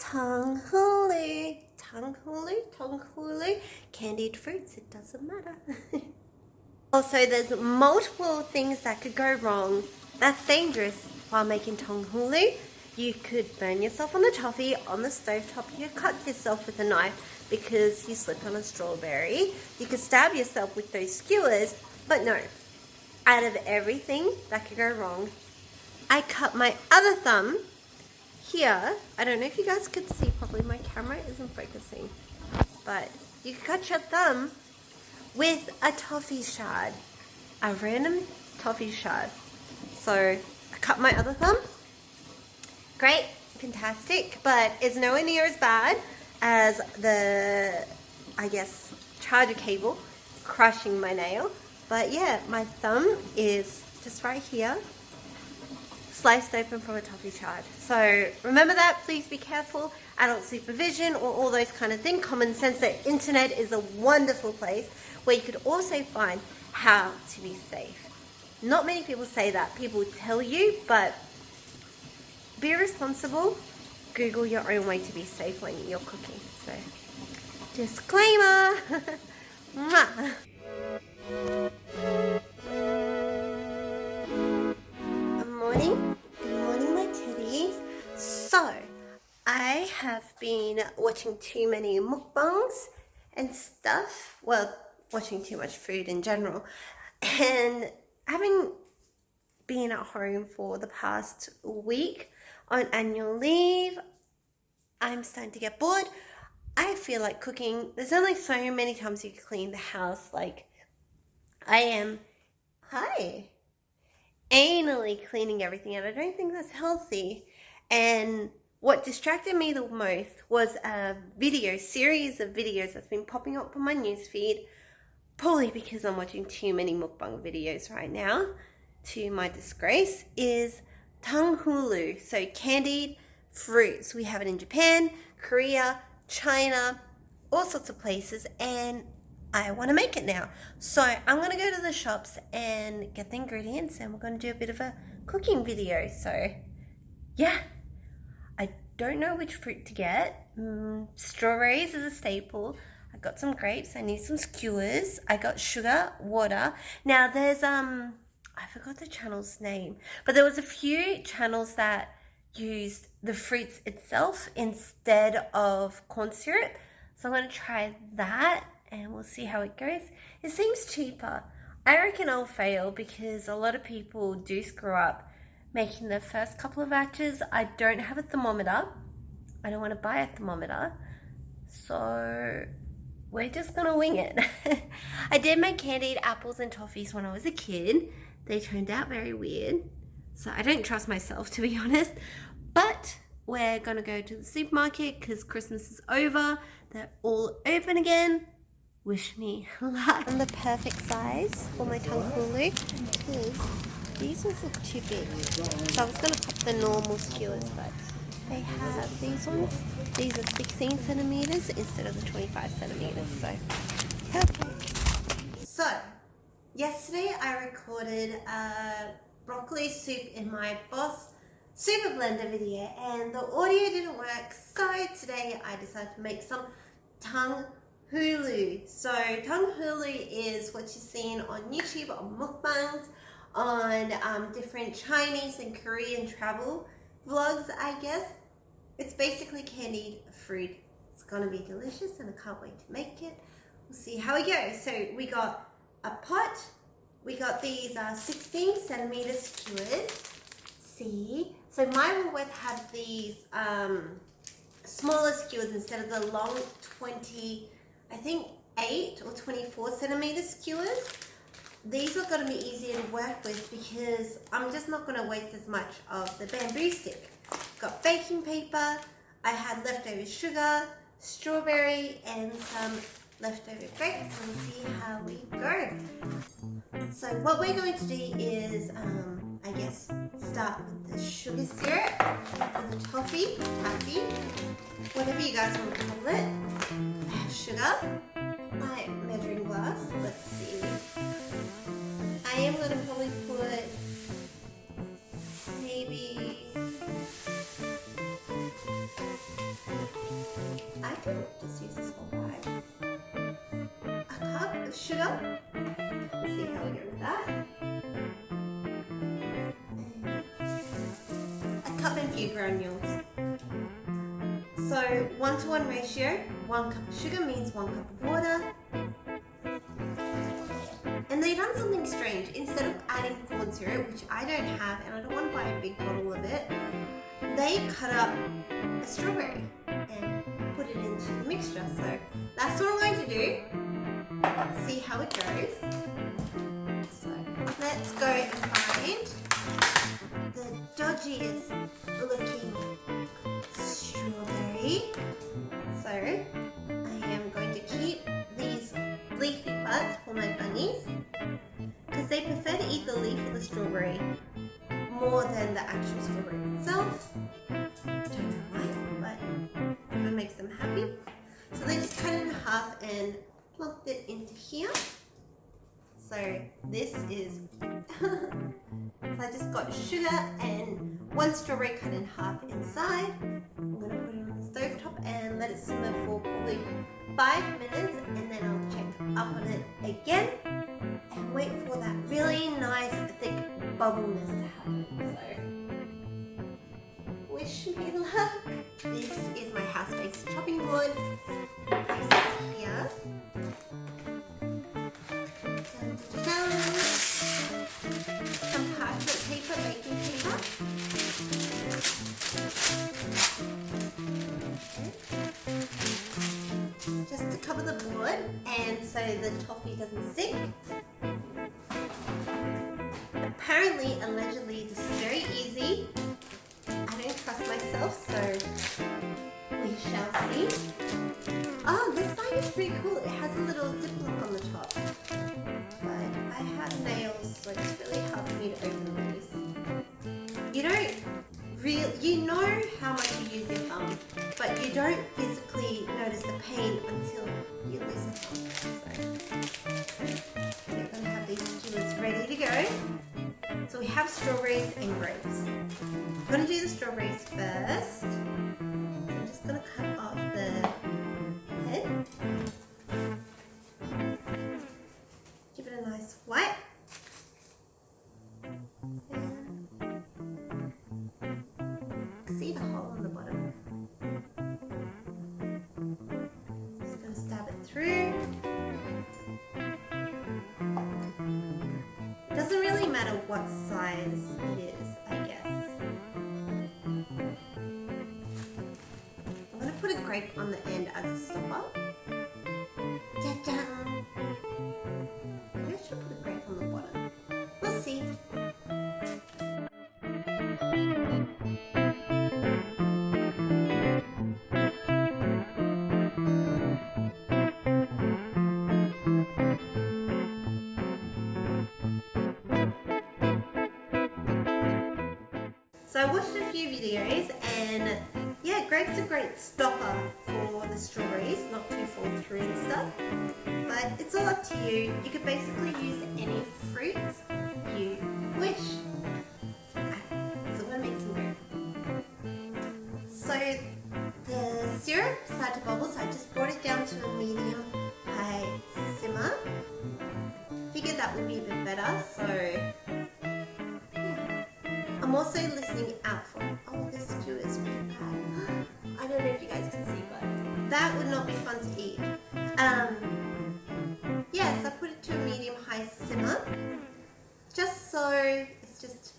TANGHULU, TANGHULU, TANGHULU, candied fruits, it doesn't matter. Also, there's multiple things that could go wrong. That's dangerous while making TANGHULU. You could burn yourself on the toffee on the stovetop. You could cut yourself with a knife because you slipped on a strawberry. You could stab yourself with those skewers, but no. Out of everything that could go wrong, I cut my other thumb here. I don't know if you guys could see properly. My camera isn't focusing, but you could cut your thumb with a toffee shard, a random toffee shard. So I cut my other thumb. Great, fantastic, but it's nowhere near as bad as the, I guess, charger cable crushing my nail. But yeah, my thumb is just right here, sliced open from a toffee shard. So remember that, please be careful. Adult supervision or all those kind of things. Common sense. The internet is a wonderful place where you could also find how to be safe. Not many people say that. People tell you, but be responsible. Google your own way to be safe when you're cooking. So, disclaimer. Mwah. Good morning. Good morning, my teddies. So, I have been watching too many mukbangs and stuff. Well, watching too much food in general. And having been at home for the past week on annual leave, I'm starting to get bored. I feel like cooking. There's only so many times you can clean the house. Like, I am, anally cleaning everything out. I don't think that's healthy. And what distracted me the most was a series of videos that's been popping up on my newsfeed, probably because I'm watching too many mukbang videos right now, to my disgrace, is TANGHULU, so candied fruits. We have it in Japan, Korea, China, all sorts of places, and I want to make it now. So I'm going to go to the shops and get the ingredients, and we're going to do a bit of a cooking video. So yeah, I don't know which fruit to get. Strawberries is a staple. I got some grapes. I need some skewers. I got sugar, water. Now there's I forgot the channel's name, but there was a few channels that used the fruits itself instead of corn syrup. So I'm going to try that and we'll see how it goes. It seems cheaper. I reckon I'll fail because a lot of people do screw up making the first couple of batches. I don't have a thermometer. I don't want to buy a thermometer. So we're just going to wing it. I did make candied apples and toffees when I was a kid. They turned out very weird. So I don't trust myself, to be honest. But we're going to go to the supermarket because Christmas is over. They're all open again. Wish me luck. I'm the perfect size for my TANGHULU because these ones look too big. So I was going to pop the normal skewers, but they have these ones. These are 16 centimeters instead of the 25 centimeters. So perfect. So yesterday I recorded a broccoli soup in my Boss Super Blender video and the audio didn't work. So today I decided to make some TANGHULU. So TANGHULU is what you're seeing on YouTube, on mukbangs, on different Chinese and Korean travel vlogs, I guess. It's basically candied fruit. It's gonna be delicious and I can't wait to make it. We'll see how it goes. So we got a pot. We got these 16 centimeter skewers. See? So mine will have these smaller skewers instead of the long 20, I think 8 or 24 centimeter skewers. These are going to be easier to work with because I'm just not going to waste as much of the bamboo stick. Got baking paper, I had leftover sugar, strawberry, and some leftover grapes. We'll see how we go. So what we're going to do is, I guess, start with the sugar syrup, and the toffee, whatever you guys want to call it. I have sugar, my measuring glass, let's see. I am going to probably put maybe just use this whole bag. A cup of sugar. Let's see how we go with that. A cup and few granules. So 1-to-1 ratio, 1 cup of sugar means 1 cup of water. And they done something strange. Instead of adding corn syrup, which I don't have and I don't want to buy a big bottle of it, they cut up a strawberry and put it into the mixture. So that's what I'm going to do. See how it goes. So let's go and find the dodgiest looking strawberry. So I am going to keep these leafy parts for my bunnies because they prefer to eat the leaf of the strawberry more than the actual strawberry itself. Don't know why, but it makes them happy. So they just cut it in half and plunked it into here. So this is, so I just got sugar and 1 strawberry cut in half inside. I'm going to put it on the stove top and let it simmer for probably 5 minutes, and then I'll check up on it again and wait for that really nice thick bubbleness to happen. So wish me luck. This is my house-based chopping board. Here. Some parchment paper, baking paper. Just to cover the board and so the toffee doesn't stick. Apparently, allegedly, this is very easy. I don't trust myself, so we shall see. Oh, this bag is pretty cool. It has a little ziplock on the top. But I have nails, so it's really hard for me to open these. You don't really, you know how much you use your thumb, but you don't physically notice the pain until you lose a thumb. So we're going to have these skewers ready to go. So we have strawberries and grapes. I'm going to do the strawberries first. So I'm just going to cut off the head. Give it a nice wipe. And see the hole on the bottom. Just going to stab it through. It doesn't really matter what size it is, I guess. I'm going to put a grape on the end as a stopper. Ta-da! Maybe I should put a grape on the bottom. We'll see. So I watched a few videos and yeah, grapes are a great stopper for the strawberries, not to fall through and stuff. But it's all up to you. You could basically use any fruits you wish. Okay, so I'm going to make some grape. So the syrup started to bubble, so I just brought it down to a medium-high simmer. Figured that would be a bit better, so I'm also listening out for, oh, this stew is really bad. I don't know if you guys can see, but that would not be fun to eat. Yes, I put it to a medium-high simmer, just so it's just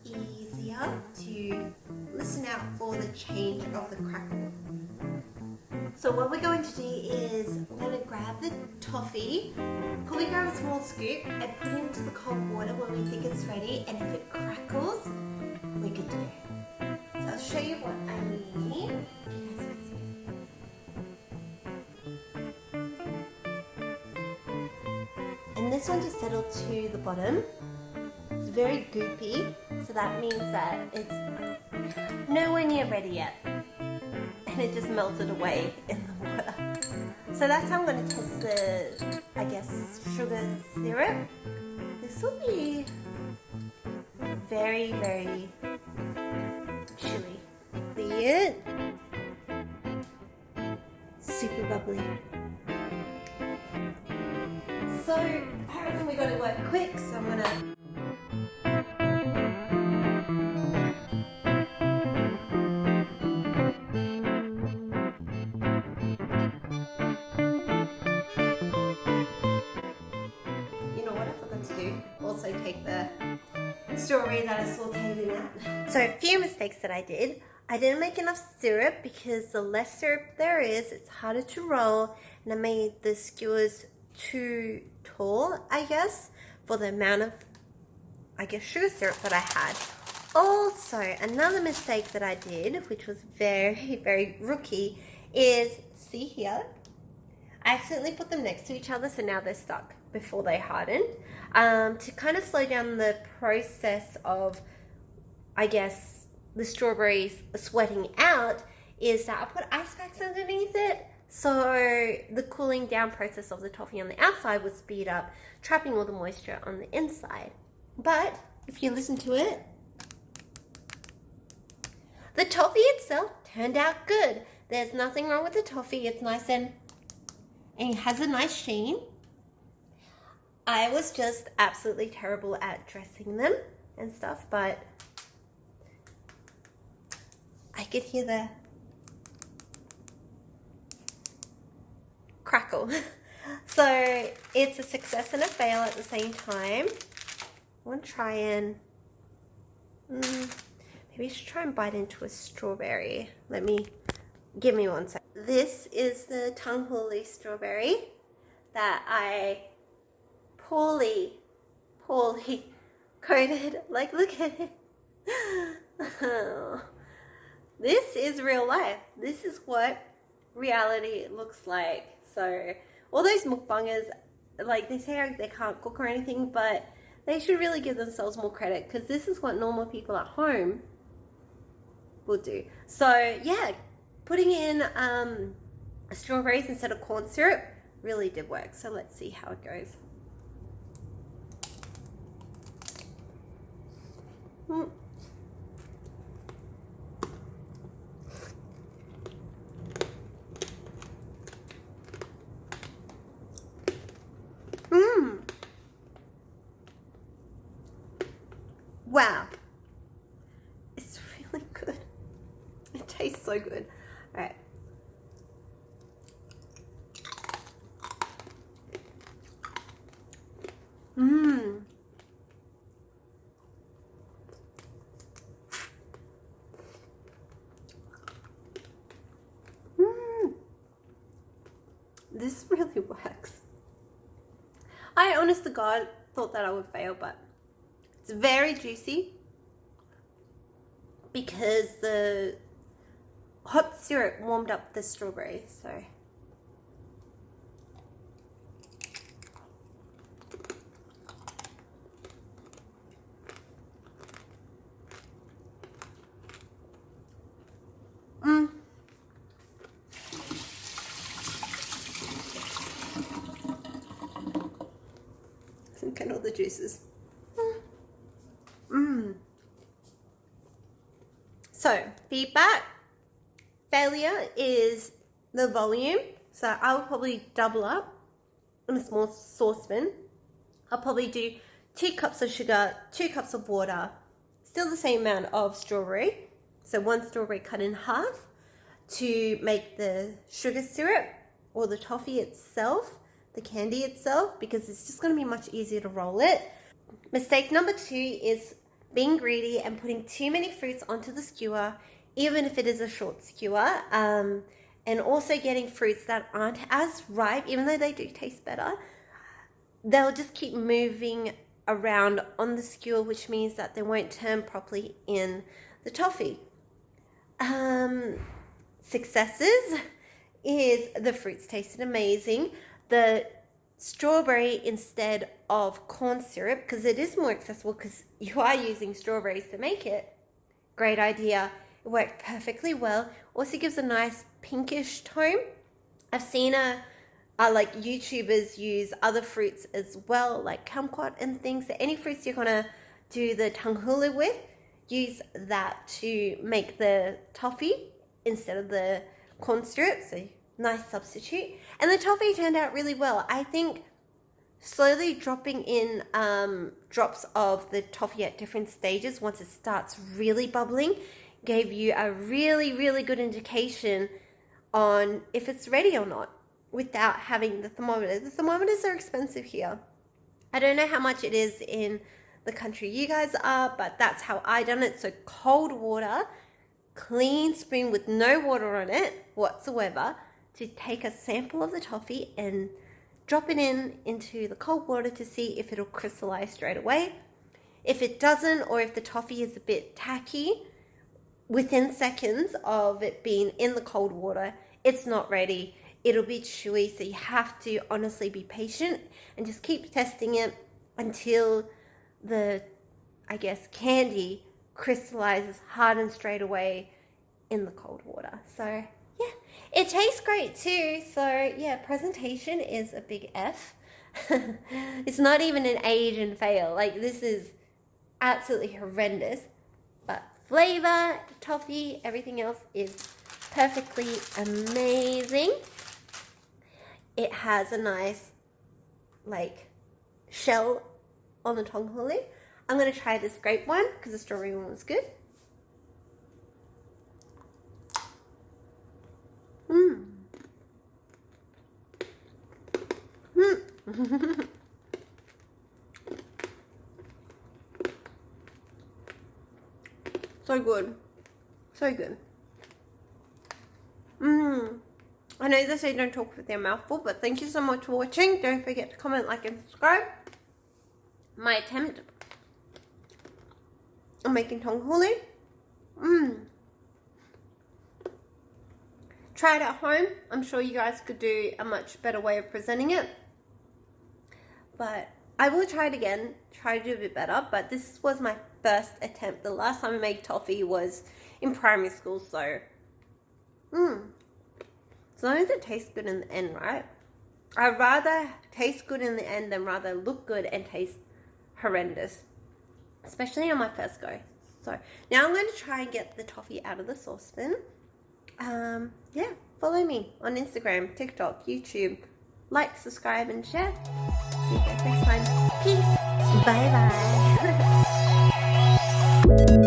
easier to listen out for the change of the crackle. So what we're going to do is we're going to grab the toffee, probably grab a small scoop and put it into the cold water when we think it's ready, and if it crackles, we're good to go. So I'll show you what I need. And this one just settled to the bottom. It's very goopy, so that means that it's nowhere near ready yet. And it just melted away in the water. So that's how I'm going to test the, I guess, sugar syrup. This will be very, very chewy. See it? super bubbly. So apparently we got to work quick, so I'm gonna. You know what I forgot to do? Also take the strawberry that I sauteed in that. So a few mistakes that I did. I didn't make enough syrup because the less syrup there is, it's harder to roll, and I made the skewers too tall, I guess, for the amount of, I guess, sugar syrup that I had. Also, another mistake that I did, which was very, very rookie, is, see here, I accidentally put them next to each other, so now they're stuck before they hardened. To kind of slow down the process of, I guess, the strawberries sweating out, is that I put ice packs underneath it, so the cooling down process of the toffee on the outside would speed up, trapping all the moisture on the inside. But if you listen to it, the toffee itself turned out good. There's nothing wrong with the toffee. It's nice and it has a nice sheen. I was just absolutely terrible at dressing them and stuff, but I could hear the crackle. So it's a success and a fail at the same time. I want to try and maybe I should try and bite into a strawberry. Give me one sec. This is the TANGHULU strawberry that I poorly coated. Like, look at it. This is real life. This is what reality looks like. So all those mukbangers, like, they say they can't cook or anything, but they should really give themselves more credit, because this is what normal people at home will do. So yeah, putting in strawberries instead of corn syrup really did work. So let's see how it goes. Wow, it's really good. It tastes so good. All right. This really works. I honest to God thought that I would fail, but it's very juicy because the hot syrup warmed up the strawberry, so. Look at all the juices. So, feedback. Failure is the volume. So I will probably double up in a small saucepan. I'll probably do 2 cups of sugar, 2 cups of water, still the same amount of strawberry. So 1 strawberry cut in half to make the sugar syrup or the toffee itself, the candy itself, because it's just going to be much easier to roll it. Mistake number 2 is being greedy and putting too many fruits onto the skewer, even if it is a short skewer, and also getting fruits that aren't as ripe, even though they do taste better. They'll just keep moving around on the skewer, which means that they won't turn properly in the toffee. Successes is the fruits tasted amazing. The strawberry instead of corn syrup, because it is more accessible because you are using strawberries to make it. Great idea. It worked perfectly well. Also gives a nice pinkish tone. I've seen like YouTubers use other fruits as well, like kumquat and things. So any fruits you're gonna do the TANGHULU with, use that to make the toffee instead of the corn syrup. So nice substitute. And the toffee turned out really well. I think slowly dropping in drops of the toffee at different stages once it starts really bubbling gave you a really, really good indication on if it's ready or not without having the thermometer. The thermometers are expensive here. I don't know how much it is in the country you guys are, but that's how I done it. So cold water, clean spoon with no water on it whatsoever, to take a sample of the toffee and drop it into the cold water to see if it'll crystallize straight away. If it doesn't, or if the toffee is a bit tacky, within seconds of it being in the cold water, it's not ready. It'll be chewy, so you have to honestly be patient and just keep testing it until the, I guess, candy crystallizes, hardens straight away in the cold water. So yeah, it tastes great too. So yeah, presentation is a big F. It's not even an Asian fail. Like, this is absolutely horrendous. But flavor, toffee, everything else is perfectly amazing. It has a nice, like, shell on the TANGHULU. I'm going to try this grape one because the strawberry one was good. So good. So good. I know they say don't talk with their mouth full, but thank you so much for watching. Don't forget to comment, like, and subscribe. My attempt on making TANGHULU. Try it at home. I'm sure you guys could do a much better way of presenting it. But I will try it again. Try to do a bit better. But this was my first attempt. The last time I made toffee was in primary school, so as long as it tastes good in the end, right? I'd rather taste good in the end than rather look good and taste horrendous, especially on my first go. So now I'm going to try and get the toffee out of the saucepan. Yeah, follow me on Instagram, TikTok, YouTube. Like, subscribe, and share. See you guys next time. Peace. Bye bye.